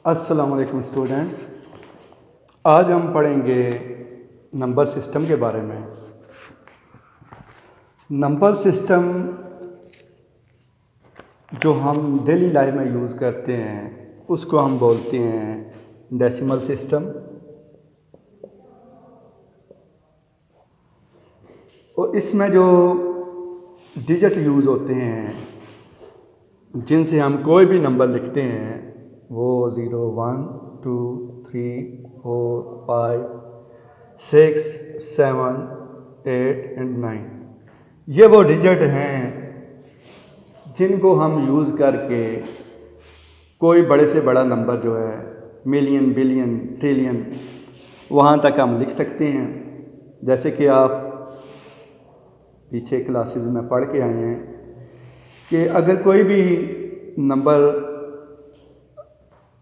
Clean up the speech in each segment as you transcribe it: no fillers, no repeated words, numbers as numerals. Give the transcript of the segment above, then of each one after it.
अस्सलाम वालेकुम स्टूडेंट्स। आज हम पढ़ेंगे नंबर सिस्टम के बारे में। नंबर सिस्टम जो हम डेली लाइफ में यूज़ करते हैं उसको हम बोलते हैं डेसिमल सिस्टम। और इसमें जो डिजिट यूज़ होते हैं जिनसे हम कोई भी नंबर लिखते हैं वो 0, 1, 2, 3, 4, 5, 6, 7, 8 एंड 9। ये वो डिजिट हैं जिनको हम यूज़ करके कोई बड़े से बड़ा नंबर जो है मिलियन, बिलियन, ट्रिलियन वहाँ तक हम लिख सकते हैं। जैसे कि आप पीछे क्लासेस में पढ़ के आए हैं कि अगर कोई भी नंबर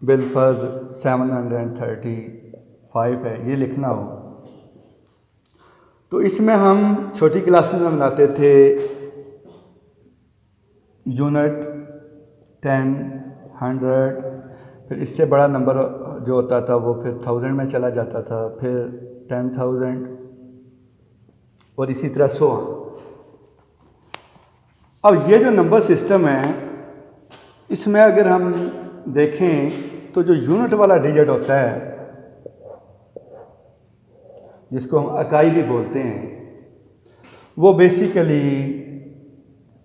बिलफर्ज 735 है ये लिखना हो तो इसमें हम छोटी क्लासेस में बनाते थे यूनिट, 10, 100, फिर इससे बड़ा नंबर जो होता था वो फिर 1000 में चला जाता था, फिर 10,000 और इसी तरह 100। अब ये जो नंबर सिस्टम है इसमें अगर हम देखें तो जो यूनिट वाला डिजिट होता है जिसको हम इकाई भी बोलते हैं वो बेसिकली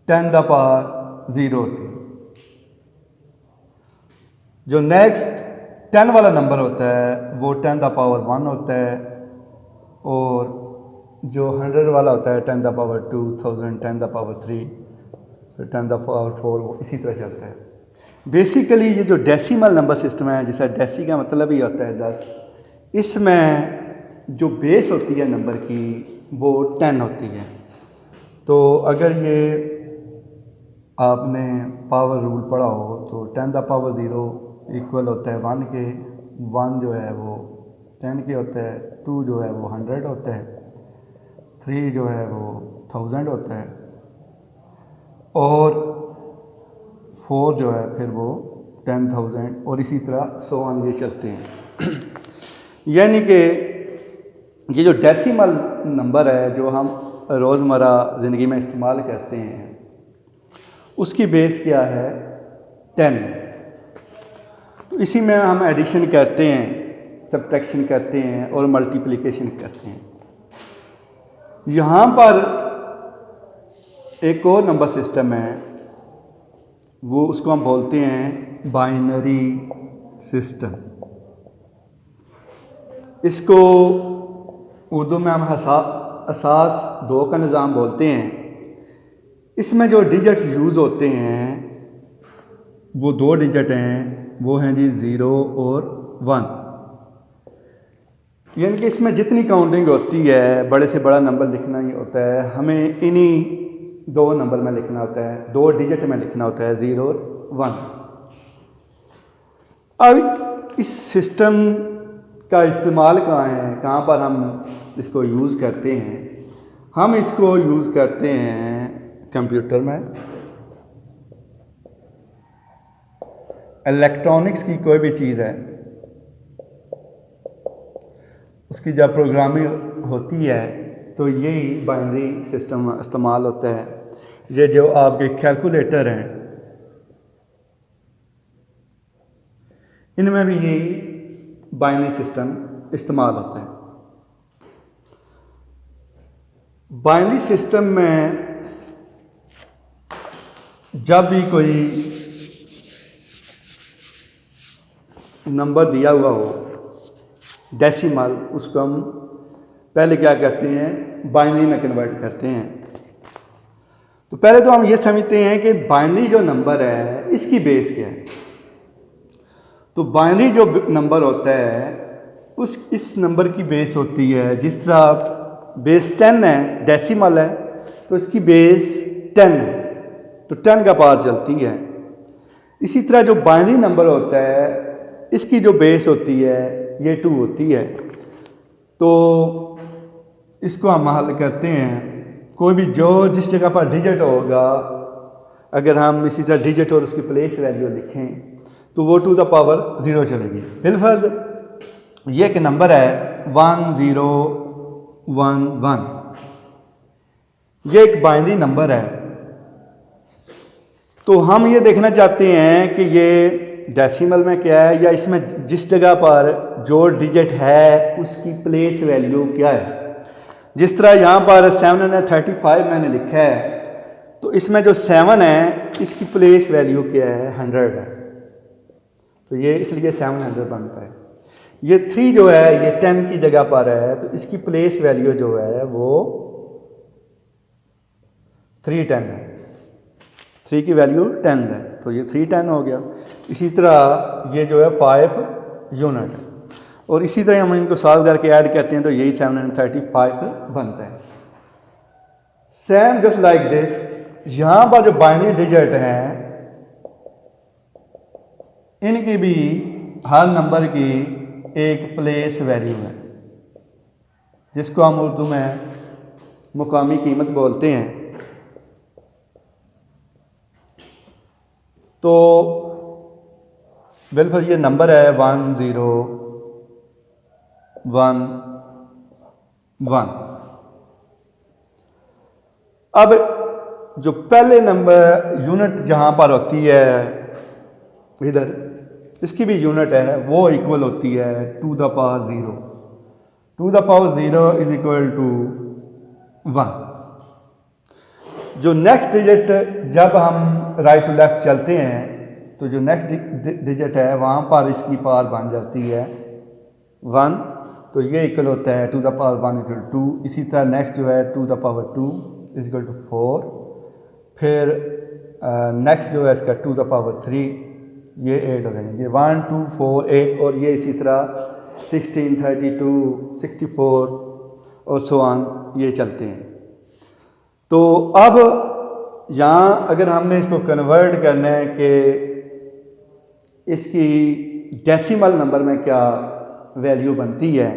10 द पावर 0 होती है। जो नेक्स्ट 10 वाला नंबर होता है वो 10 द पावर 1 होता है और जो 100 वाला होता है 10 द पावर 2, 1000 10 द पावर 3, फिर 10 द पावर 4, वो इसी तरह चलता है। बेसिकली ये जो डेसिमल नंबर सिस्टम है जिसका डेसी का मतलब ही होता है 10, इसमें जो बेस होती है नंबर की वो 10 होती है। तो अगर ये आपने पावर रूल पढ़ा हो तो 10 द पावर 0 इक्वल होता है 1 के, 1 जो है वो 10 के होता है, 2 जो है वो 100 होता है, 3 जो है वो 1000 होता है और 4 जो है फिर वो 10,000 और इसी तरह 100 ये चलते हैं। यानी कि ये जो डेसिमल नंबर है जो हम रोज़मर्रा ज़िंदगी में इस्तेमाल करते हैं उसकी बेस क्या है 10। तो इसी में हम एडिशन करते हैं, सब्ट्रैक्शन करते हैं और मल्टीप्लिकेशन करते हैं। यहाँ पर एक और नंबर सिस्टम है वो उसको हम बोलते हैं बाइनरी सिस्टम। इसको उर्दू में हम असास 2 का निज़ाम बोलते हैं। इसमें जो डिजिट यूज़ होते हैं वो 2 डिजिट हैं, वो हैं जी 0 और 1। यानी कि इसमें जितनी काउंटिंग होती है बड़े से बड़ा नंबर लिखना ही होता है, हमें इन्हीं 2 नंबर में लिखना होता है, 2 डिजिट में लिखना होता है 0 और 1। अब इस सिस्टम का इस्तेमाल कहाँ है, कहाँ पर हम इसको यूज़ करते हैं? हम इसको यूज़ करते हैं कंप्यूटर में। इलेक्ट्रॉनिक्स की कोई भी चीज़ है उसकी जब प्रोग्रामिंग होती है तो यही बाइनरी सिस्टम इस्तेमाल होता है। ये जो आपके कैलकुलेटर हैं इनमें भी यही बाइनरी सिस्टम इस्तेमाल होता है। बाइनरी सिस्टम में जब भी कोई नंबर दिया हुआ हो डेसिमल, उसको हम पहले क्या करते हैं बाइनरी में कन्वर्ट करते हैं। तो पहले तो हम ये समझते हैं कि बाइनरी जो नंबर है इसकी बेस क्या है। तो बाइनरी जो नंबर होता है इस नंबर की बेस होती है, जिस तरह बेस 10 है, डेसिमल है तो इसकी बेस 10 है तो 10 का पावर चलती है। इसी तरह जो बाइनरी नंबर होता है इसकी जो बेस होती है ये 2 होती है। तो इसको हम हल करते हैं, कोई भी जो जिस जगह पर डिजिट होगा अगर हम इसी तरह डिजिट और उसकी प्लेस वैल्यू लिखें तो वो टू द पावर 0 चलेगी। बिलफर्ज ये एक नंबर है 1011, ये एक बाइनरी नंबर है। तो हम ये देखना चाहते हैं कि ये डेसिमल में क्या है, या इसमें जिस जगह पर जो डिजिट है उसकी प्लेस वैल्यू क्या है। जिस तरह यहाँ पर 735 मैंने लिखा है, तो इसमें जो 7 है इसकी प्लेस वैल्यू क्या है, 100 है, तो ये इसलिए 700 बनता है। ये 3 जो है ये 10 की जगह पर है, तो इसकी प्लेस वैल्यू जो है वो 310 है, 3 की वैल्यू 10 है, तो ये 310 हो गया। इसी तरह ये जो है 5 यूनिट है, और इसी तरह हम इनको सॉल्व करके ऐड करते हैं तो यही 735 बनता है। सेम जस्ट लाइक दिस, यहाँ पर जो बाइनरी डिजिट हैं इनकी भी हर नंबर की एक प्लेस वैल्यू है, जिसको हम उर्दू में मुकामी कीमत बोलते हैं। तो बिल्कुल ये नंबर है 1011। अब जो पहले नंबर यूनिट जहाँ पर होती है इधर, इसकी भी यूनिट है, वो इक्वल होती है to the power 0। To the power 0 is equal to 1। जो नेक्स्ट डिजिट जब हम राइट टू लेफ्ट चलते हैं तो जो नेक्स्ट डिजिट है वहाँ पर इसकी पावर बन जाती है 1, तो ये इक्वल होता है to the power 1 equal to 2। इसी तरह नेक्स्ट जो है to the power 2 is equal to 4। फिर नेक्स्ट जो है इसका टू द पावर 3, ये 8 हो जाएंगे, ये 1 2 4 8, और ये इसी तरह 16 32 64 और सो ऑन ये चलते हैं। तो अब यहाँ अगर हमने इसको कन्वर्ट करना है कि इसकी डेसिमल नंबर में क्या वैल्यू बनती है,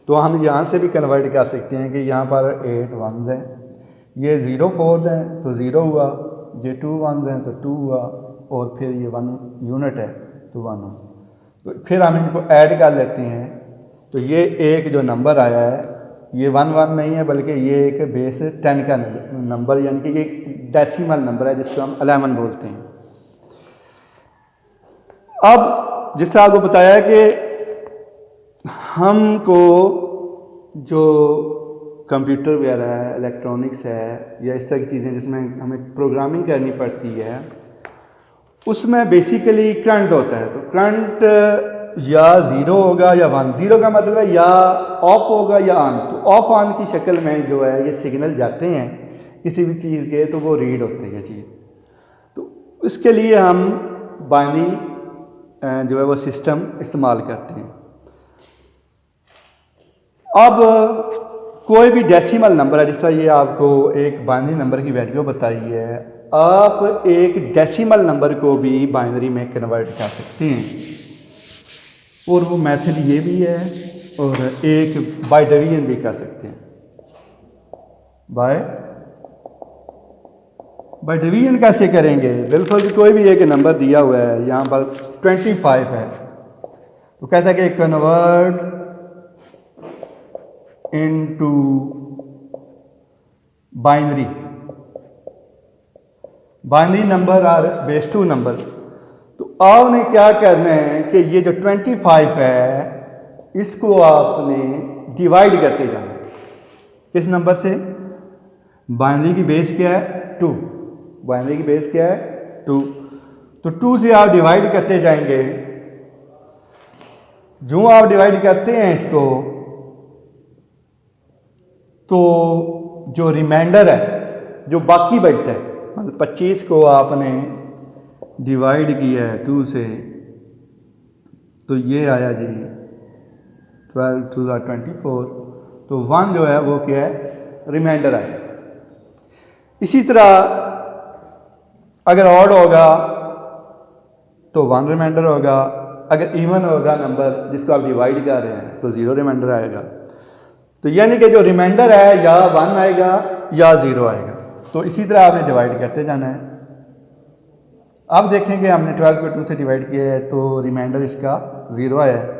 तो हम यहाँ से भी कन्वर्ट कर सकते हैं कि यहाँ पर 8 1s हैं, ये 0 4s हैं तो 0 हुआ, ये 2 1s हैं तो 2 हुआ, और फिर ये 1 यूनिट है तो 1 हुआ। तो फिर हम इनको ऐड कर लेते हैं, तो ये एक जो नंबर आया है ये 1 1 नहीं है, बल्कि ये एक बेस 10 का नंबर, यानी कि ये डेसिमल नंबर है जिसको हम 11 बोलते हैं। अब जिस तरह आपको बताया कि हमको जो कंप्यूटर वगैरह है, इलेक्ट्रॉनिक्स है, या इस तरह की चीज़ें जिसमें हमें प्रोग्रामिंग करनी पड़ती है, उसमें बेसिकली करंट होता है। तो करंट या 0 होगा या 1। 0 का मतलब है या ऑफ होगा या ऑन। तो ऑफ ऑन की शक्ल में जो है ये सिग्नल जाते हैं किसी भी चीज़ के, तो वो रीड होते हैं चीज़। तो इसके लिए हम बाइनरी जो है वो सिस्टम इस्तेमाल करते हैं। अब कोई भी डेसिमल नंबर है, जिस तरह ये आपको एक बाइनरी नंबर की वैल्यू बताई है, आप एक डेसिमल नंबर को भी बाइनरी में कन्वर्ट कर सकते हैं, और वो मेथड ये भी है, और एक बाय डिवीजन भी कर सकते हैं। बाय डिवीजन कैसे करेंगे? बिल्कुल कोई भी एक नंबर दिया हुआ है, यहाँ पर 25 है, तो कहता है कि कन्वर्ट इनटू बाइनरी नंबर और बेस 2 नंबर। तो आपने क्या करना है कि ये जो 25 है इसको आपने डिवाइड करते जाना है। किस नंबर से? बाइनरी की बेस क्या है? 2। बाइनरी की बेस क्या है? 2। तो 2 से आप डिवाइड करते जाएंगे। जो आप डिवाइड करते हैं इसको, तो जो रिमाइंडर है, जो बाकी बचता है, मतलब 25 को आपने डिवाइड किया है 2 से, तो ये आया जी 12 2 24, तो 1 जो है वो क्या है? रिमाइंडर आया। इसी तरह अगर ऑड होगा तो 1 रिमाइंडर होगा, अगर इवन होगा नंबर जिसको आप डिवाइड कर रहे हैं तो 0 रिमाइंडर आएगा। तो यानी कि जो रिमाइंडर है या 1 आएगा या 0 आएगा। तो इसी तरह आपने डिवाइड करते जाना है। अब देखेंगे हमने 12 को 2 से डिवाइड किया है तो रिमाइंडर इसका 0 आया है।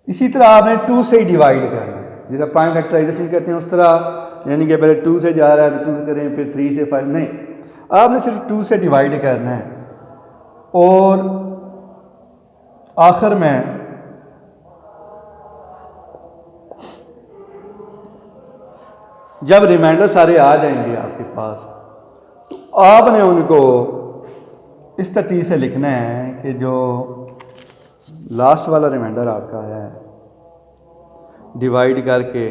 इसी तरह आपने 2 से ही डिवाइड करना है, जैसे प्राइम फैक्टराइजेशन करते हैं उस तरह, यानी कि पहले 2 से जा रहा है तो 2 से करें, फिर 3 से 5 नहीं, आपने सिर्फ 2 से डिवाइड करना है। और आखिर में जब रिमाइंडर सारे आ जाएंगे आपके पास तो आपने उनको इस तरतीब से लिखना है कि जो लास्ट वाला रिमाइंडर आपका है डिवाइड करके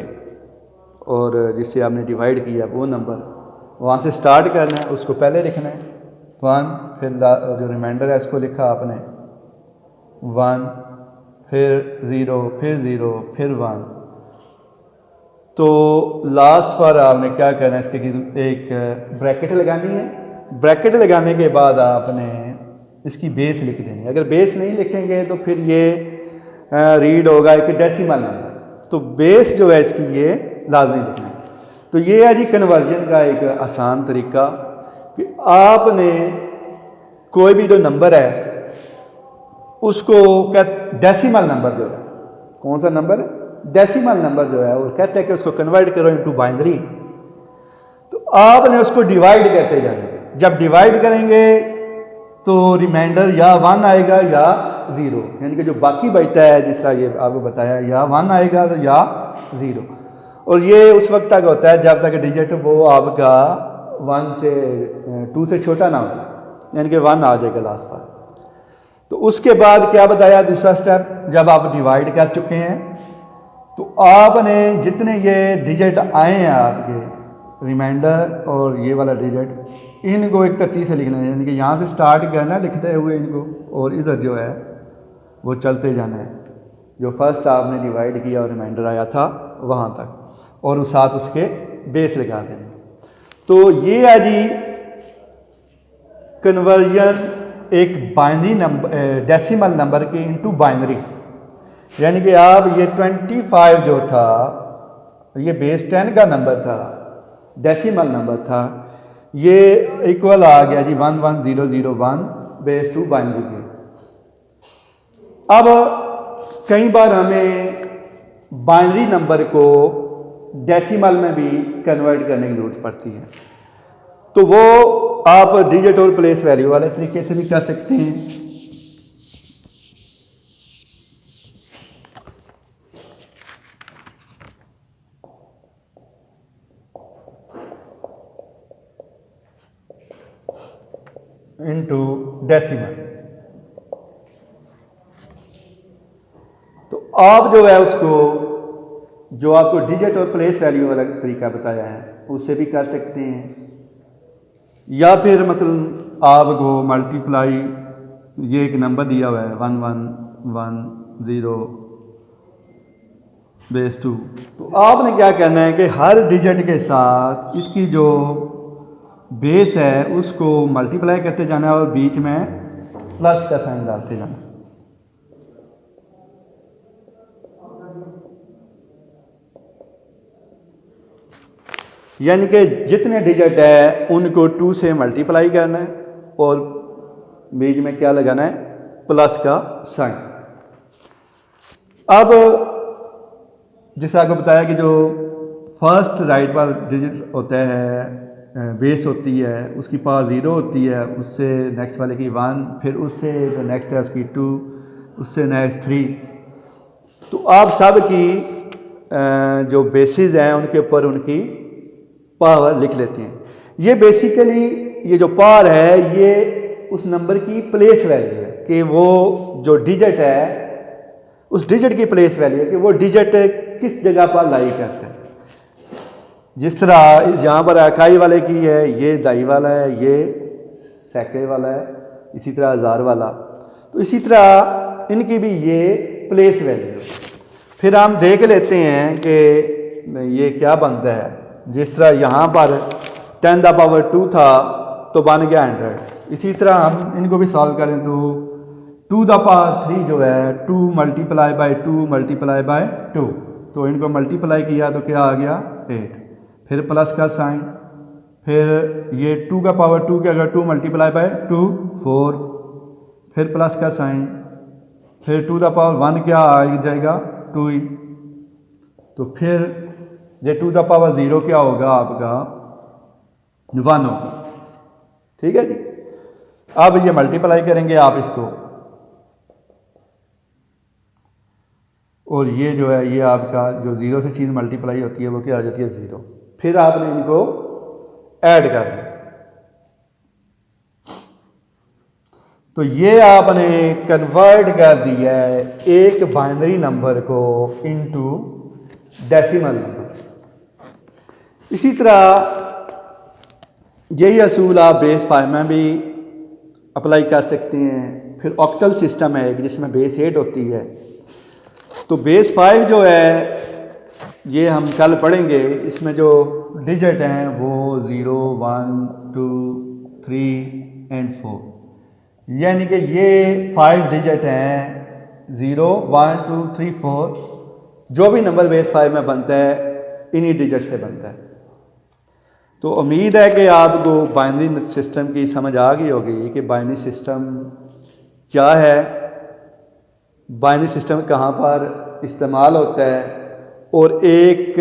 और जिससे आपने डिवाइड किया वो नंबर वहाँ से स्टार्ट करना है, उसको पहले लिखना है 1, फिर जो रिमाइंडर है इसको लिखा आपने 1, फिर 0, फिर 0, फिर 1। तो लास्ट पर आपने क्या करना है, इसके एक ब्रैकेट लगानी है। ब्रैकेट लगाने के बाद आपने इसकी बेस लिख देनी है। अगर बेस नहीं लिखेंगे तो फिर ये रीड होगा एक डेसिमल नंबर, तो बेस जो है इसकी ये लाजमी लिखना है। तो ये है जी कन्वर्जन का एक आसान तरीका कि आपने कोई भी जो नंबर है उसको क्या डेसिमल नंबर जो है, कौन सा नंबर है, डेसिमल नंबर जो है, और कहते हैं कि उसको कन्वर्ट करो इनटू बाइनरी, तो आपने उसको डिवाइड करते जाना है। जब डिवाइड करेंगे तो रिमाइंडर या 1 आएगा या 0, यानी कि जो बाकी बचता है जिस तरह ये आपको बताया या 1 आएगा तो या 0। और ये उस वक्त तक होता है जब तक डिजिट वो आपका 1 से 2 से छोटा ना हो, यानी कि 1 आ जाएगा लास्ट पर। तो उसके बाद क्या बताया दूसरा स्टेप, जब आप डिवाइड कर चुके हैं तो आपने जितने ये डिजिट आए हैं आपके रिमाइंडर और ये वाला डिजिट, इनको एक तरतीब से लिखना है, यानी कि यहाँ से स्टार्ट करना है लिखते हुए इनको, और इधर जो है वो चलते जाना है जो फर्स्ट आपने डिवाइड किया और रिमाइंडर आया था वहाँ तक, और उस साथ उसके बेस लगा देना। तो ये है जी कन्वर्जन एक बाइनरी नंबर डेसिमल नंबर के इनटू बाइनरी, यानी कि आप ये 25 जो था ये बेस 10 का नंबर था, डेसिमल नंबर था, ये इक्वल आ गया जी 11001 बेस 2 बाइनरी के। अब कई बार हमें बाइनरी नंबर को डेसिमल में भी कन्वर्ट करने की ज़रूरत पड़ती है, तो वो आप डिजिट और प्लेस वैल्यू वाले तरीके से भी कर सकते हैं। इनटू डेसिमल, तो आप जो है उसको जो आपको डिजिट और प्लेस वैल्यू वाला तरीका बताया है उससे भी कर सकते हैं, या फिर मतलब आपको मल्टीप्लाई, ये एक नंबर दिया हुआ है 1110 बेस 2, तो आपने क्या करना है कि हर डिजिट के साथ इसकी जो बेस है उसको मल्टीप्लाई करते जाना है और बीच में प्लस का साइन डालते जाना। यानी कि जितने डिजिट है उनको 2 से मल्टीप्लाई करना है और बीच में क्या लगाना है, प्लस का साइन। अब जैसे आपको बताया कि जो फर्स्ट राइट पर डिजिट होता है बेस होती है उसकी पावर 0 होती है, उससे नेक्स्ट वाले की 1, फिर उससे जो नेक्स्ट है उसकी 2, उससे नेक्स्ट 3। तो आप सब की जो बेसिस हैं उनके ऊपर उनकी पावर लिख लेते हैं। ये बेसिकली ये जो पावर है ये उस नंबर की प्लेस वैल्यू है कि वो जो डिजिट है उस डिजिट की प्लेस वैल्यू है कि वो डिजिट किस जगह पर लाई करता है। जिस तरह यहाँ पर इकाई वाले की है, ये दाई वाला है, ये सैकड़े वाला है, इसी तरह हज़ार वाला, तो इसी तरह इनकी भी ये प्लेस वैल्यू है। फिर हम देख लेते हैं कि ये क्या बनता है। जिस तरह यहाँ पर 10 द पावर 2 था तो बन गया 100। इसी तरह हम इनको भी सॉल्व करें तो 2 द पावर 3 जो है 2 मल्टीप्लाई बाय 2 मल्टीप्लाई बाय 2, तो इनको मल्टीप्लाई किया तो क्या आ गया 8, फिर प्लस का साइन, फिर ये 2 का पावर 2 के अगर 2 मल्टीप्लाई बाय 2 4, फिर प्लस का साइन, फिर 2 द पावर 1 क्या आ जाएगा 2 ही, तो फिर ये 2 द पावर 0 क्या होगा आपका 1 होगा। ठीक है जी। अब ये मल्टीप्लाई करेंगे आप इसको, और ये जो है ये आपका जो 0 से चीज़ मल्टीप्लाई होती है वो क्या आ जाती है 0। फिर आपने इनको ऐड करना, तो ये आपने कन्वर्ट कर दिया है एक बाइनरी नंबर को इनटू डेसिमल नंबर। इसी तरह यही असूल आप बेस 5 में भी अप्लाई कर सकते हैं। फिर ऑक्टल सिस्टम है एक जिसमें बेस 8 होती है, तो बेस 5 जो है ये हम कल पढ़ेंगे। इसमें जो डिजिट हैं वो 0 1 2 3 एंड 4, यानी कि ये 5 डिजिट हैं 0 1 2 3 4। जो भी नंबर बेस 5 में बनता है इन्हीं डिजिट से बनता है। तो उम्मीद है कि आपको बाइनरी सिस्टम की समझ आ गई होगी कि बाइनरी सिस्टम क्या है, बाइनरी सिस्टम कहाँ पर इस्तेमाल होता है, और एक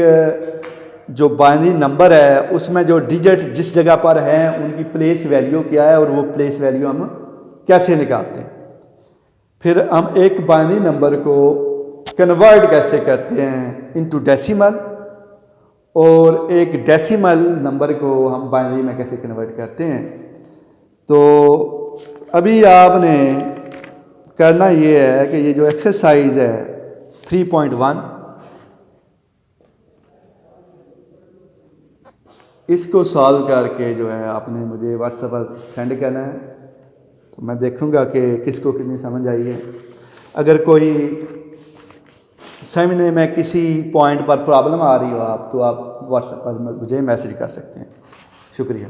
जो बाइनरी नंबर है उसमें जो डिजिट जिस जगह पर हैं उनकी प्लेस वैल्यू क्या है और वो प्लेस वैल्यू हम कैसे निकालते हैं। फिर हम एक बाइनरी नंबर को कन्वर्ट कैसे करते हैं इनटू डेसिमल, और एक डेसिमल नंबर को हम बाइनरी में कैसे कन्वर्ट करते हैं। तो अभी आपने करना ये है कि ये जो एक्सरसाइज है 3.1 इसको सॉल्व करके जो है आपने मुझे व्हाट्सएप पर सेंड करना है, तो मैं देखूंगा कि किसको कितनी समझ आई है। अगर कोई समझने में किसी पॉइंट पर प्रॉब्लम आ रही हो तो आप व्हाट्सएप पर मुझे मैसेज कर सकते हैं। शुक्रिया।